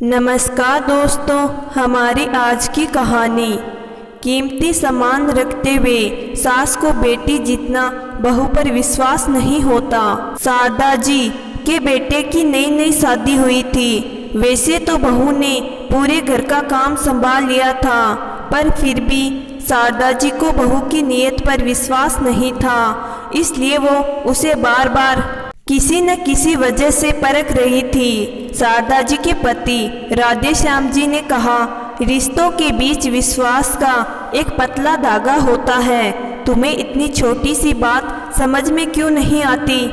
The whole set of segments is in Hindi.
नमस्कार दोस्तों, हमारी आज की कहानी कीमती सामान रखते हुए सास को बेटी जितना बहू पर विश्वास नहीं होता। शारदा जी के बेटे की नई नई शादी हुई थी। वैसे तो बहू ने पूरे घर का काम संभाल लिया था, पर फिर भी शारदा जी को बहू की नीयत पर विश्वास नहीं था, इसलिए वो उसे बार बार किसी न किसी वजह से परख रही थी। शारदा जी के पति राधे श्याम जी ने कहा, रिश्तों के बीच विश्वास का एक पतला धागा होता है। तुम्हें इतनी छोटी सी बात समझ में क्यों नहीं आती?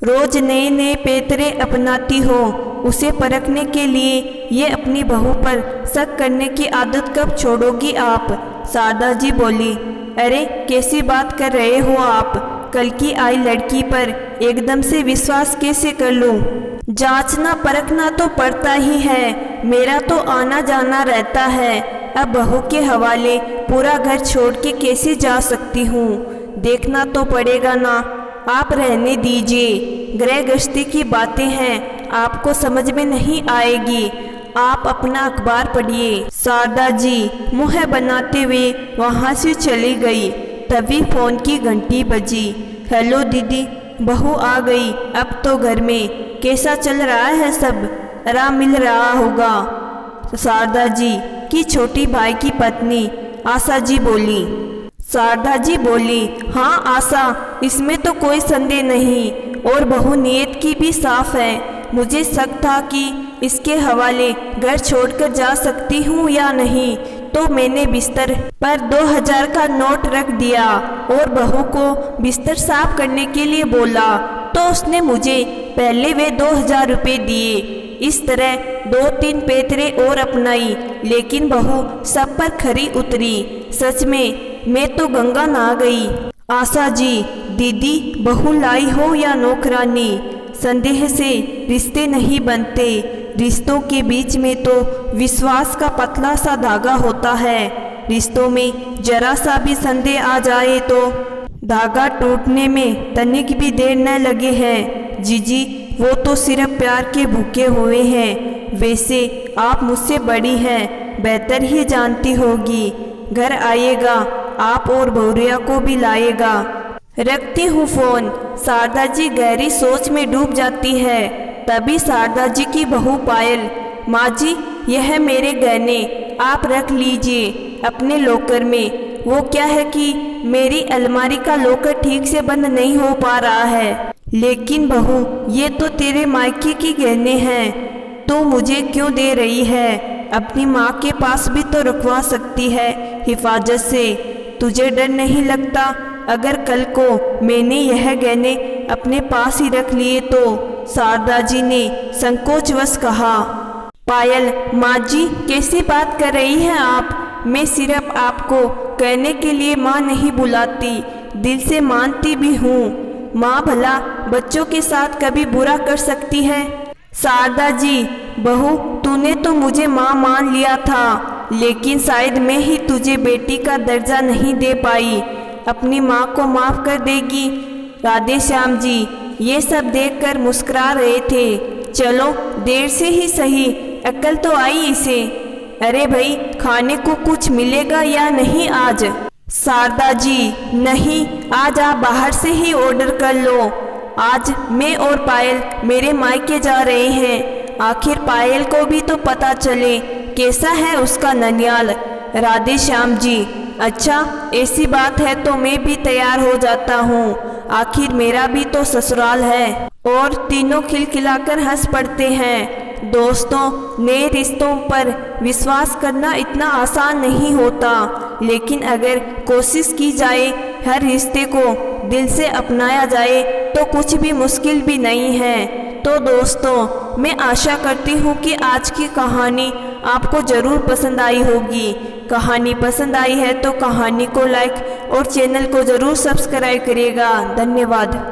रोज नए नए पैतरे अपनाती हो। उसे परखने के लिए ये अपनी बहू पर शक करने की आदत कब छोड़ोगी आप? शारदा जी बोली, अरे कैसी बात कर रहे हो आप? कल की आई लड़की पर एकदम से विश्वास कैसे कर लूं? जांचना परखना तो पड़ता ही है। मेरा तो आना जाना रहता है। अब बहू के हवाले पूरा घर छोड़ के कैसे जा सकती हूँ? देखना तो पड़ेगा ना। आप रहने दीजिए, गृह गृहस्थी की बातें हैं, आपको समझ में नहीं आएगी। आप अपना अखबार पढ़िए। शारदा जी मुँह बनाते हुए वहाँ से चली गई। तभी फोन की घंटी बजी। हेलो दीदी, बहू आ गई। अब तो घर में कैसा चल रहा है सब? आराम मिल रहा होगा। शारदा जी की छोटी भाई की पत्नी आशा जी बोली। शारदा जी बोली, हाँ आशा, इसमें तो कोई संदेह नहीं, और बहू नीयत की भी साफ है। मुझे शक था कि इसके हवाले घर छोड़कर जा सकती हूँ या नहीं, तो मैंने बिस्तर पर 2000 का नोट रख दिया और बहू को बिस्तर साफ करने के लिए बोला, तो उसने मुझे पहले वे 2000 रुपये दिए। इस तरह 2-3 पैतरे और अपनाई, लेकिन बहू सब पर खरी उतरी। सच में मैं तो गंगा नहा गई। आशा जी, दीदी बहू लाई हो या नौकरानी, संदेह से रिश्ते नहीं बनते। रिश्तों के बीच में तो विश्वास का पतला सा धागा होता है। रिश्तों में जरा सा भी संदेह आ जाए तो धागा टूटने में तनिक भी देर न लगे है। जीजी, वो तो सिर्फ प्यार के भूखे हुए हैं। वैसे आप मुझसे बड़ी हैं, बेहतर ही जानती होगी। घर आइएगा, आप और भौरिया को भी लाएगा। रखती हूँ फोन। शारदा जी गहरी सोच में डूब जाती है। तभी शारदा जी की बहू पायल, माँ जी यह मेरे गहने आप रख लीजिए अपने लॉकर में। वो क्या है कि मेरी अलमारी का लॉकर ठीक से बंद नहीं हो पा रहा है। लेकिन बहू, ये तो तेरे मायके के गहने हैं, तो मुझे क्यों दे रही है? अपनी माँ के पास भी तो रखवा सकती है हिफाजत से। तुझे डर नहीं लगता अगर कल को मैंने यह गहने अपने पास ही रख लिए तो? शारदा जी ने संकोचवश कहा। पायल, माँ जी कैसी बात कर रही हैं आप? मैं सिर्फ आपको कहने के लिए माँ नहीं बुलाती, दिल से मानती भी हूँ। माँ भला बच्चों के साथ कभी बुरा कर सकती है? शारदा जी, बहू तूने तो मुझे माँ मान लिया था, लेकिन शायद मैं ही तुझे बेटी का दर्जा नहीं दे पाई। अपनी माँ को माफ़ कर देगी? राधे श्याम जी ये सब देखकर मुस्कुरा रहे थे। चलो देर से ही सही, अक्ल तो आई इसे। अरे भाई, खाने को कुछ मिलेगा या नहीं आज? शारदा जी, नहीं, आज आप बाहर से ही ऑर्डर कर लो। आज मैं और पायल मेरे मायके जा रहे हैं। आखिर पायल को भी तो पता चले कैसा है उसका ननियाल। राधे श्याम जी, अच्छा ऐसी बात है तो मैं भी तैयार हो जाता हूँ। आखिर मेरा भी तो ससुराल है। और तीनों खिलखिलाकर हंस पड़ते हैं। दोस्तों, नए रिश्तों पर विश्वास करना इतना आसान नहीं होता, लेकिन अगर कोशिश की जाए, हर रिश्ते को दिल से अपनाया जाए तो कुछ भी मुश्किल भी नहीं है। तो दोस्तों, मैं आशा करती हूँ कि आज की कहानी आपको ज़रूर पसंद आई होगी। कहानी पसंद आई है तो कहानी को लाइक और चैनल को ज़रूर सब्सक्राइब करिएगा। धन्यवाद।